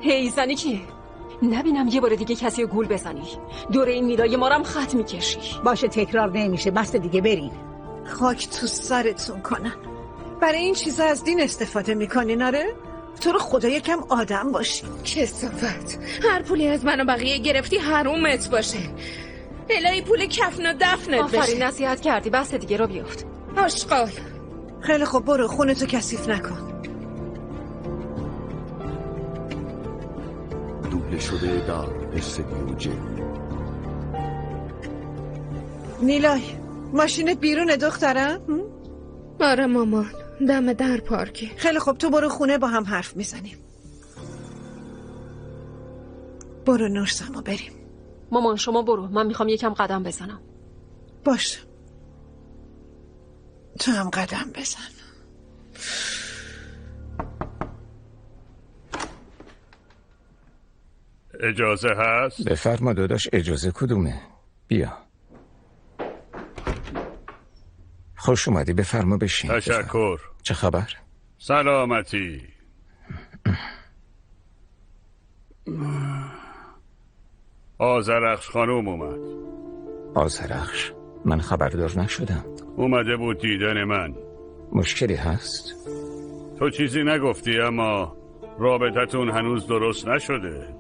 هیزنی کیه؟ نبینم یه بار دیگه کسی رو گول بزنی. دور این نیلای ما رو هم خط میکشی. باشه تکرار نمیشه، بس دیگه برین. خاک تو سرتون کنن. برای این چیزا از دین استفاده میکنین آره؟ تو رو خدا یکم آدم باشی. کثافت. هر پولی از من و بقیه گرفتی حرومت باشه. الهی پول کفن و دفنت بشه. آفرین نصیحت کردی، بس دیگه رو بیفت. آشغال. خیلی خب برو خونتو کثیف نکن. دوبله شده در حس بیوجه. نیلای ماشینت بیرونه دخترم؟ آره مامان، دم در پارکی. خیلی خب تو برو خونه با هم حرف میزنیم. برو نورسما بریم. مامان شما برو، من میخوام یکم قدم بزنم. باش تو هم قدم بزن. اجازه هست؟ بفرما داداش، اجازه کدومه؟ بیا. خوش اومدی، بفرما بشین. تشکر. چه خبر؟ سلامتی. آذرخش خانوم اومد. آذرخش؟ من خبردار نشدم. اومده بود دیدن من. مشکلی هست؟ تو چیزی نگفتی اما رابطتون هنوز درست نشده.